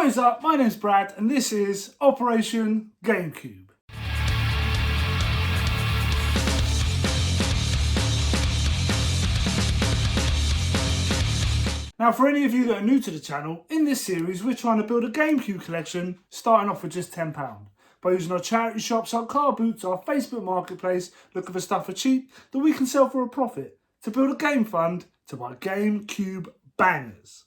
What is up? My name's Brad and this is Operation GameCube. Now for any of you that are new to the channel, in this series we're trying to build a GameCube collection starting off with just £10. By using our charity shops, our car boots, our Facebook marketplace, looking for stuff for cheap that we can sell for a profit to build a game fund to buy GameCube bangers.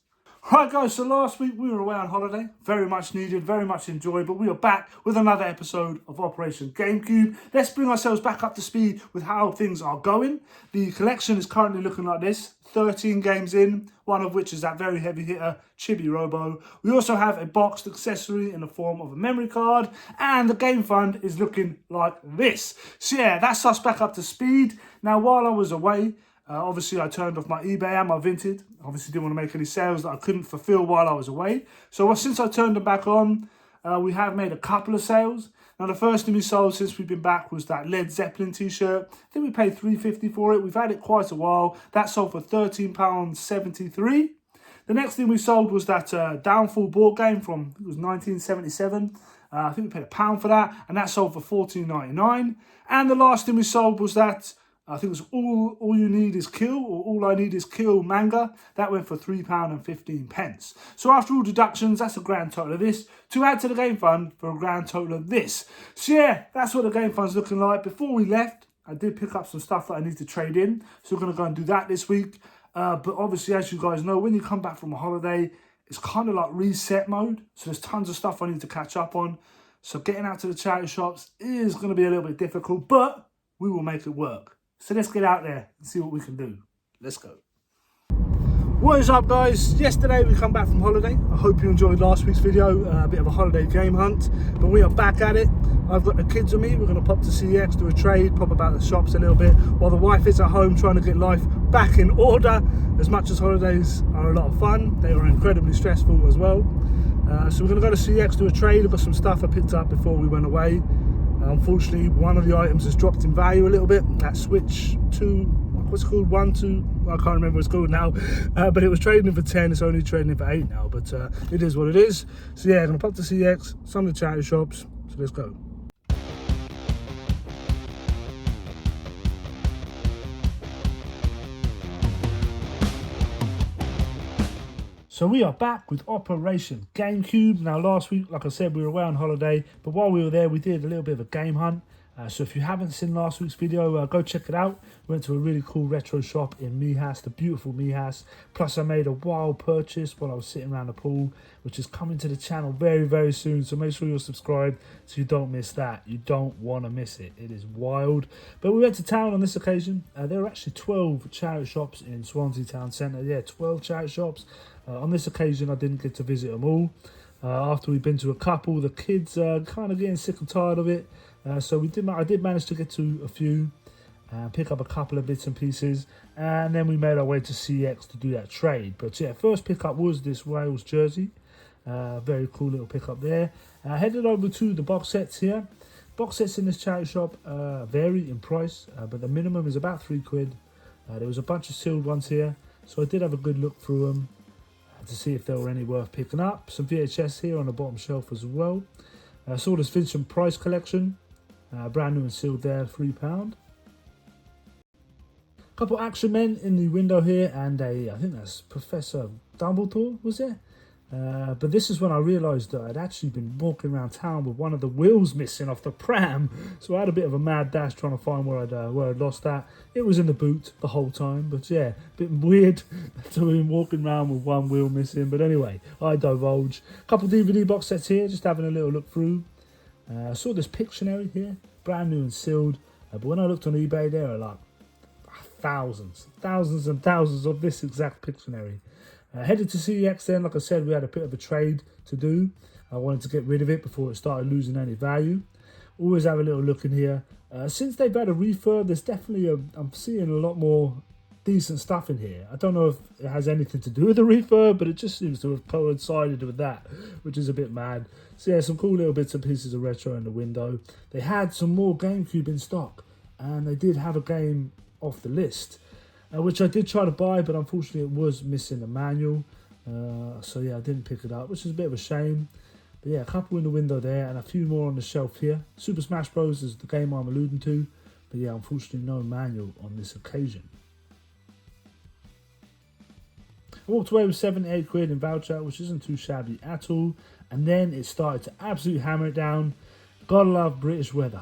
Right guys, so last week we were away on holiday, very much needed, very much enjoyed, but we are back with another episode of Operation GameCube. Let's bring ourselves back up to speed with how things are going. The collection is currently looking like this, 13 games in, one of which is that very heavy hitter, Chibi Robo. We also have a boxed accessory in the form of a memory card, and the game fund is looking like this. So yeah, that's us back up to speed. Now while I was away, obviously I turned off my eBay and my Vinted. Obviously didn't want to make any sales that I couldn't fulfill while I was away. So since I turned them back on, we have made a couple of sales. Now the first thing we sold since we've been back was that Led Zeppelin t-shirt. I think we paid $3.50 for it. We've had it quite a while. That sold for £13.73. The next thing we sold was that Downfall board game from, it was 1977. I think we paid £1 for that, and that sold for $14.99. And the last thing we sold was that I think it was All You Need Is Kill, or All I Need Is Kill manga. That went for £3.15. So after all deductions, that's a grand total of this, to add to the game fund for a grand total of this. So yeah, that's what the game fund's looking like. Before we left, I did pick up some stuff that I need to trade in. So we're going to go and do that this week. But obviously, as you guys know, when you come back from a holiday, it's kind of like reset mode. So there's tons of stuff I need to catch up on. So getting out to the charity shops is going to be a little bit difficult, but we will make it work. So let's get out there and see what we can do. Let's go. What is up guys? Yesterday we come back from holiday. I hope you enjoyed last week's video, a bit of a holiday game hunt, but we are back at it. I've got the kids with me. We're going to pop to CX, do a trade, pop about the shops a little bit, while the wife is at home trying to get life back in order. As much as holidays are a lot of fun, they are incredibly stressful as well. So we're going to go to CX, do a trade. I've got some stuff I picked up before we went away. Unfortunately, one of the items has dropped in value a little bit. That Switch 2, what's it called? 1, 2, I can't remember what it's called now. But it was trading for 10, it's only trading for 8 now. But it is what it is. So yeah, I'm going to pop to CX, some of the charity shops. So let's go. So we are back with Operation GameCube. Now last week, like I said, we were away on holiday, but while we were there, we did a little bit of a game hunt. So if you haven't seen last week's video, go check it out. We went to a really cool retro shop in Mijas, the beautiful Mijas. Plus I made a wild purchase while I was sitting around the pool, which is coming to the channel very, very soon. So make sure you're subscribed so you don't miss that. You don't want to miss it. It is wild. But we went to town on this occasion. There were actually 12 charity shops in Swansea Town Centre. Yeah, 12 charity shops. On this occasion, I didn't get to visit them all. After we'd been to a couple, the kids kind of getting sick and tired of it. So I did manage to get to a few, pick up a couple of bits and pieces, and then we made our way to CX to do that trade. But yeah, first pickup was this Wales jersey. Very cool little pickup there. Headed over to the box sets here. Box sets in this charity shop vary in price, but the minimum is about £3. There was a bunch of sealed ones here, so I did have a good look through them to see if there were any worth picking up. Some VHS here on the bottom shelf as well. Saw this Vincent Price collection, brand new and sealed there, £3. Couple Action Men in the window here, and I think that's Professor Dumbledore, was it? But this is when I realised that I'd actually been walking around town with one of the wheels missing off the pram. So I had a bit of a mad dash trying to find where I'd lost that. It was in the boot the whole time, but yeah, a bit weird to be walking around with one wheel missing. But anyway, I divulge. Couple DVD box sets here, just having a little look through. I saw this Pictionary here, brand new and sealed. But when I looked on eBay, there are like thousands and thousands of this exact Pictionary. Headed to CEX then, like I said, we had a bit of a trade to do. I wanted to get rid of it before it started losing any value. Always have a little look in here. Since they've had a refurb, there's definitely I'm seeing a lot more decent stuff in here. I don't know if it has anything to do with the refurb, but it just seems to have coincided with that, which is a bit mad. So yeah, some cool little bits and pieces of retro in the window. They had some more GameCube in stock, and they did have a game off the list. Which I did try to buy, but unfortunately it was missing the manual. So yeah, I didn't pick it up, which is a bit of a shame. But yeah, a couple in the window there and a few more on the shelf here. Super Smash Bros. Is the game I'm alluding to. But yeah, unfortunately no manual on this occasion. I walked away with 78 quid in voucher, which isn't too shabby at all. And then it started to absolutely hammer it down. Gotta love British weather.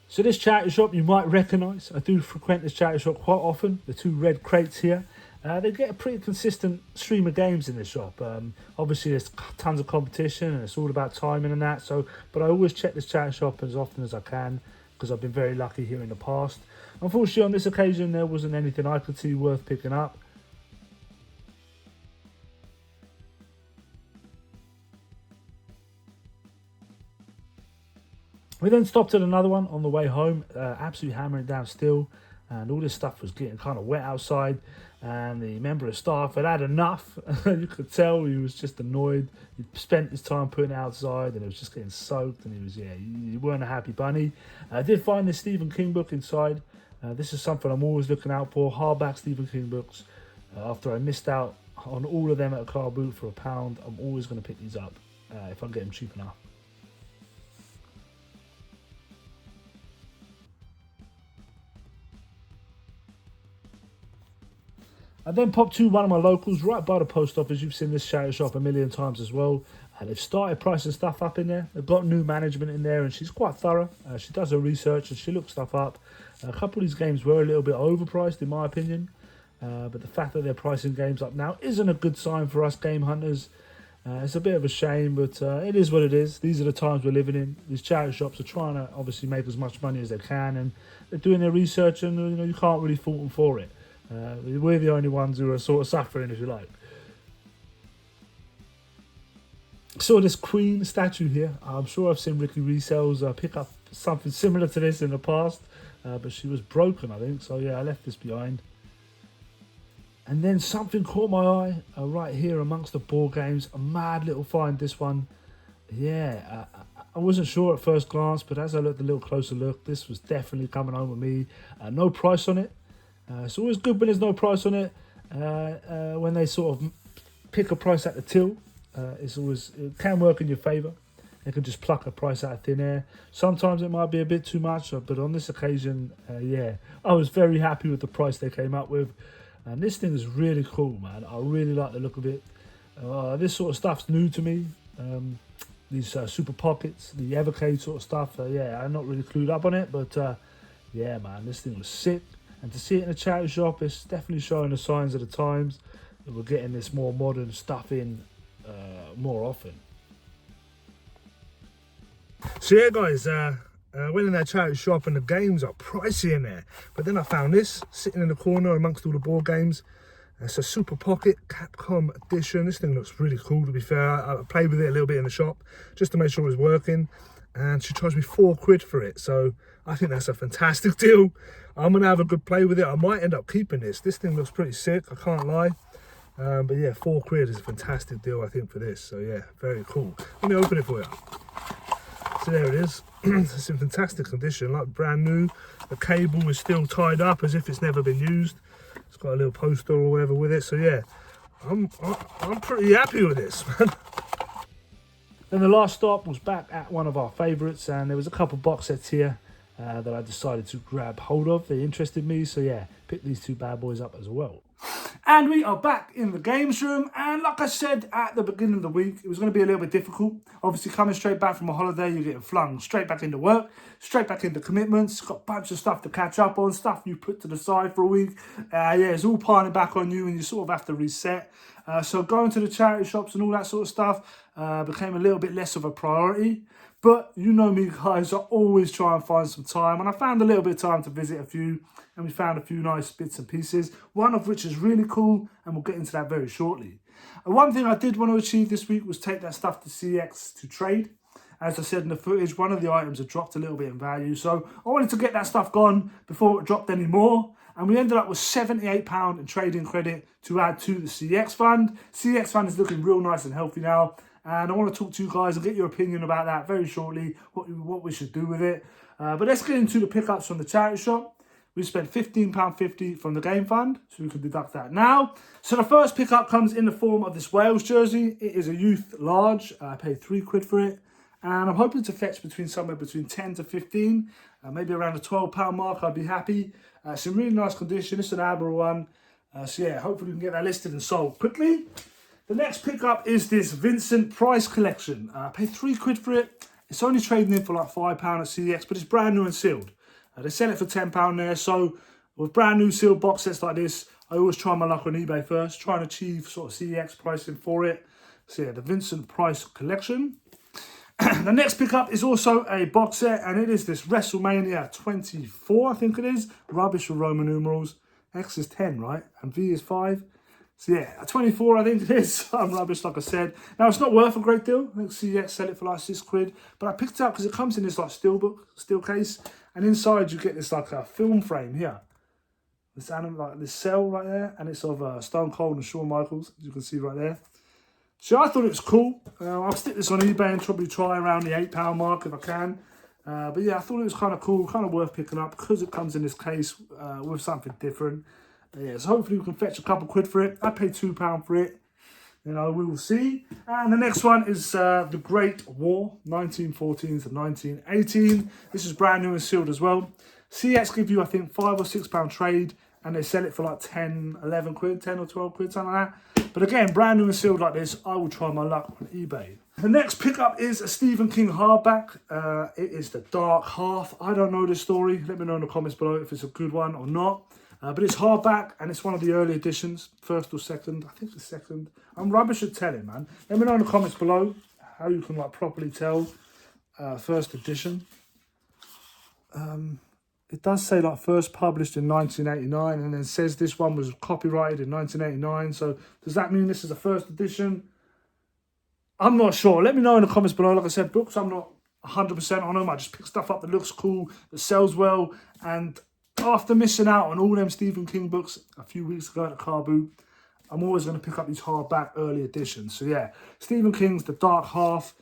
So this charity shop you might recognise. I do frequent this charity shop quite often. The two red crates here. They get a pretty consistent stream of games in this shop. Obviously there's tons of competition and it's all about timing and that. But I always check this charity shop as often as I can because I've been very lucky here in the past. Unfortunately on this occasion there wasn't anything I could see worth picking up. We then stopped at another one on the way home, absolutely hammering it down still, and all this stuff was getting kind of wet outside, and the member of staff had enough. You could tell he was just annoyed. He'd spent his time putting it outside, and it was just getting soaked, and he weren't a happy bunny. I did find this Stephen King book inside. This is something I'm always looking out for, hardback Stephen King books. After I missed out on all of them at a car boot for £1, I'm always going to pick these up if I get them cheap enough. I then popped to one of my locals right by the post office. You've seen this charity shop a million times as well. They've started pricing stuff up in there. They've got new management in there and she's quite thorough. She does her research and she looks stuff up. A couple of these games were a little bit overpriced in my opinion. But the fact that they're pricing games up now isn't a good sign for us game hunters. It's a bit of a shame, but it is what it is. These are the times we're living in. These charity shops are trying to obviously make as much money as they can and they're doing their research and you can't really fault them for it. We're the only ones who are sort of suffering, if you like. Saw this Queen statue here. I'm sure I've seen Ricky Resells pick up something similar to this in the past, but she was broken, I think. So yeah, I left this behind. And then something caught my eye right here amongst the board games. A mad little find, this one. Yeah, I wasn't sure at first glance, but as I looked a little closer look, this was definitely coming home with me. No price on it. It's always good when there's no price on it. When they sort of pick a price at the till, it can work in your favour. They can just pluck a price out of thin air. Sometimes it might be a bit too much, but on this occasion, yeah, I was very happy with the price they came up with. And this thing is really cool, man. I really like the look of it. This sort of stuff's new to me. These super pockets, the Evercade sort of stuff. Yeah, I'm not really clued up on it, but yeah, man, this thing was sick. And to see it in a charity shop, it's definitely showing the signs of the times that we're getting this more modern stuff in more often. So yeah, guys, went in that charity shop and the games are pricey in there. But then I found this sitting in the corner amongst all the board games. It's a Super Pocket Capcom edition. This thing looks really cool, to be fair. I played with it a little bit in the shop just to make sure it was working. And she charged me £4 for it. So I think that's a fantastic deal. I'm going to have a good play with it. I might end up keeping this. This thing looks pretty sick, I can't lie. But yeah, £4 is a fantastic deal, I think, for this. So yeah, very cool. Let me open it for you. So there it is. It's in fantastic condition, like brand new. The cable is still tied up as if it's never been used. It's got a little poster or whatever with it. So yeah, I'm pretty happy with this, man. Then the last stop was back at one of our favourites, and there was a couple box sets here that I decided to grab hold of. They interested me, so yeah, picked these two bad boys up as well. And we are back in the games room, and like I said at the beginning of the week, it was going to be a little bit difficult. Obviously, coming straight back from a holiday, you're getting flung straight back into work, straight back into commitments. Got a bunch of stuff to catch up on, stuff you put to the side for a week. Yeah, it's all piling back on you, and you sort of have to reset. So going to the charity shops and all that sort of stuff became a little bit less of a priority. But you know me, guys, I always try and find some time. And I found a little bit of time to visit a few. And we found a few nice bits and pieces. One of which is really cool. And we'll get into that very shortly. And one thing I did want to achieve this week was take that stuff to CX to trade. As I said in the footage, one of the items had dropped a little bit in value. So I wanted to get that stuff gone before it dropped any more. And we ended up with £78 in trading credit to add to the CX fund. CX fund is looking real nice and healthy now. And I want to talk to you guys and get your opinion about that very shortly, what we should do with it. But let's get into the pickups from the charity shop. We spent £15.50 from the game fund, so we can deduct that now. So the first pickup comes in the form of this Wales jersey. It is a youth large. I paid £3 for it. And I'm hoping to fetch somewhere between 10 to 15, maybe around the £12 mark. I'd be happy. It's in really nice condition. It's an Admiral one. So yeah, hopefully we can get that listed and sold quickly. The next pickup is this Vincent Price collection. I paid £3 for it. It's only trading in for like £5 at CEX, but it's brand new and sealed. They sell it for £10 there. So with brand new sealed box sets like this, I always try my luck on eBay first, try and achieve sort of CEX pricing for it. So yeah, the Vincent Price collection. The next pickup is also a box set, and it is this WrestleMania 24, I think it is. Rubbish with Roman numerals. X is 10, right? And V is 5. So yeah, a 24 I think it is. I'm rubbish, like I said. Now, it's not worth a great deal. I think CEX sell it for like £6. But I picked it up because it comes in this like steel case. And inside you get this like a film frame here. This animal, like this cell right there. And it's of Stone Cold and Shawn Michaels, as you can see right there. So I thought it was cool. I'll stick this on eBay and probably try around the £8 mark if I can. But yeah, I thought it was kind of cool, kind of worth picking up because it comes in this case with something different. Yeah, so hopefully we can fetch a couple quid for it. I paid £2 for it. You know, we will see. And the next one is The Great War, 1914 to 1918. This is brand new and sealed as well. CEX give you, I think, £5 or £6 trade, and they sell it for like 10, 11 quid, 10 or 12 quid, something like that. But again, brand new and sealed like this, I will try my luck on eBay. The next pickup is a Stephen King hardback. It is The Dark Half. I don't know this story. Let me know in the comments below if it's a good one or not. But it's hardback, and it's one of the early editions, first or second. I think it's second. I'm rubbish at telling, man. Let me know in the comments below how you can like properly tell first edition. It does say like first published in 1989, and then says this one was copyrighted in 1989. So does that mean this is a first edition? I'm not sure. Let me know in the comments below. Like I said, books, I'm not 100% on them. I just pick stuff up that looks cool, that sells well. And after missing out on all them Stephen King books a few weeks ago at the car boot, I'm always going to pick up these hardback early editions. So yeah, Stephen King's The Dark Half.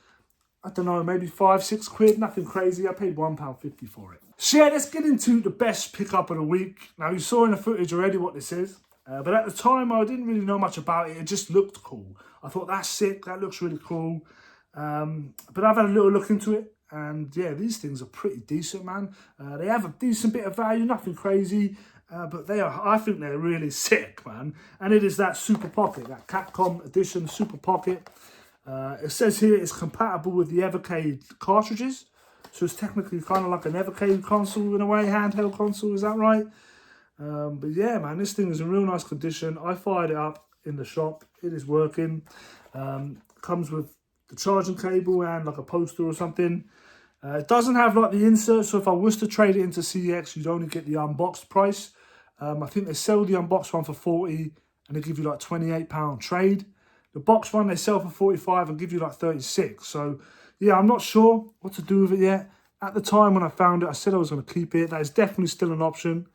I don't know, maybe 5, 6 quid, nothing crazy. I paid £1.50 for it. So yeah, let's get into the best pickup of the week. Now, you saw in the footage already what this is. But at the time, I didn't really know much about it. It just looked cool. I thought, that's sick. That looks really cool. But I've had a little look into it. And yeah, these things are pretty decent, man. They have a decent bit of value, nothing crazy. But I think they're really sick, man. And it is that Super Pocket, that Capcom Edition Super Pocket. It says here it's compatible with the Evercade cartridges. So it's technically kind of like an Evercade console in a way, handheld console, is that right? But yeah, man, this thing is in real nice condition. I fired it up in the shop. It is working. Comes with the charging cable and like a poster or something. It doesn't have like the insert, so if I was to trade it into CEX, you'd only get the unboxed price. I think they sell the unboxed one for 40 and they give you like £28 trade. The box one they sell for 45 and give you like 36. So yeah, I'm not sure what to do with it yet. At the time when I found it, I said I was going to keep it. That is definitely still an option.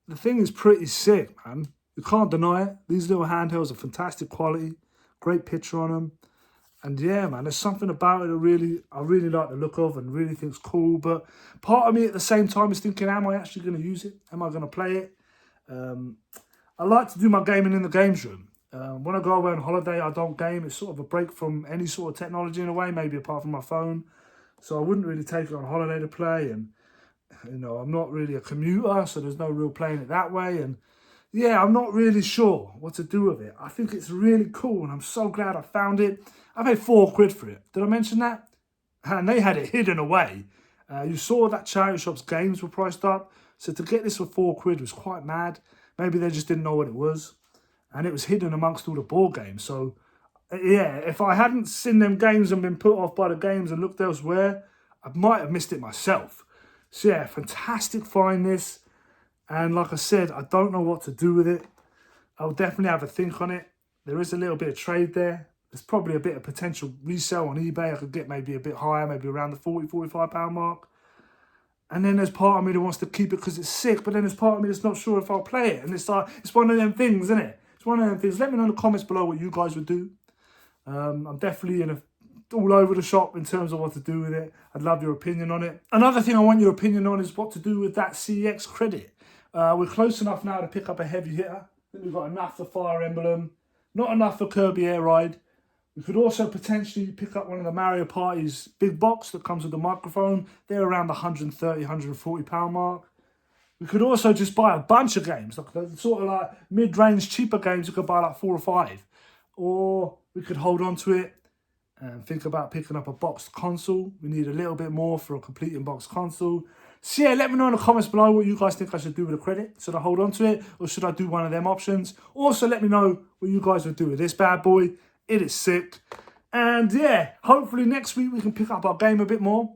The thing is pretty sick, man. You can't deny it. These little handhelds are fantastic quality. Great picture on them. And yeah, man, there's something about it that I really like the look of and really think it's cool. But part of me at the same time is thinking, am I actually going to use it? Am I going to play it? I like to do my gaming in the games room. When I go away on holiday, I don't game. It's sort of a break from any sort of technology in a way, maybe apart from my phone. So I wouldn't really take it on holiday to play. And, you know, I'm not really a commuter, so there's no real playing it that way. And yeah, I'm not really sure what to do with it. I think it's really cool, and I'm so glad I found it. I paid £4 for it. Did I mention that? And they had it hidden away. You saw that charity shop's games were priced up. So to get this for £4 was quite mad. Maybe they just didn't know what it was. And it was hidden amongst all the board games. So yeah, if I hadn't seen them games and been put off by the games and looked elsewhere, I might have missed it myself. So yeah, fantastic find this. And like I said, I don't know what to do with it. I'll definitely have a think on it. There is a little bit of trade there. There's probably a bit of potential resale on eBay. I could get maybe a bit higher, maybe around the £40, £45 mark. And then there's part of me that wants to keep it because it's sick. But then there's part of me that's not sure if I'll play it. And it's like, it's one of them things, isn't it? It's one of them things. Let me know in the comments below what you guys would do. I'm definitely all over the shop in terms of what to do with it. I'd love your opinion on it. Another thing I want your opinion on is what to do with that CEX credit. We're close enough now to pick up a heavy hitter. I think we've got enough for Fire Emblem, not enough for Kirby Air Ride. We could also potentially pick up one of the Mario Party's big box that comes with the microphone. They're around the £130, £140 mark. We could also just buy a bunch of games, like the sort of like mid-range, cheaper games. You could buy like 4 or 5. Or we could hold on to it and think about picking up a boxed console. We need a little bit more for a complete in-box console. So yeah, let me know in the comments below what you guys think I should do with the credit. Should I hold on to it or should I do one of them options? Also, let me know what you guys would do with this bad boy. It is sick. And yeah, hopefully next week we can pick up our game a bit more.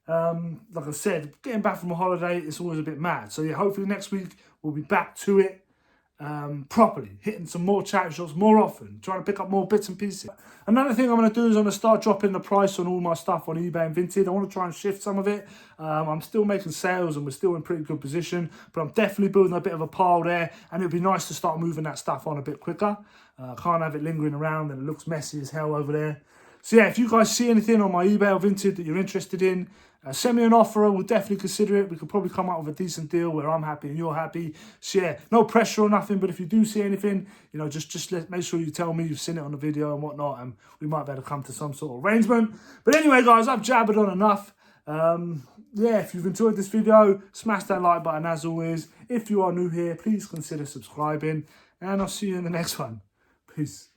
Like I said, getting back from a holiday, it's always a bit mad. So yeah, hopefully next week we'll be back to it properly, hitting some more charity shops more often, trying to pick up more bits and pieces. Another thing I'm going to do is I'm going to start dropping the price on all my stuff on eBay and Vinted. I want to try and shift some of it. I'm still making sales and we're still in pretty good position, but I'm definitely building a bit of a pile there, and it'd be nice to start moving that stuff on a bit quicker. Can't have it lingering around and it looks messy as hell over there. So yeah, if you guys see anything on my eBay or Vinted that you're interested in, send me an offer. We'll definitely consider it. We could probably come up with a decent deal where I'm happy and you're happy. So yeah, no pressure or nothing, but if you do see anything, you know, just make sure you tell me you've seen it on the video and whatnot, and we might be able to come to some sort of arrangement. But anyway, guys, I've jabbered on enough. Yeah, if you've enjoyed this video, smash that like button as always. If you are new here, please consider subscribing, and I'll see you in the next one. Peace.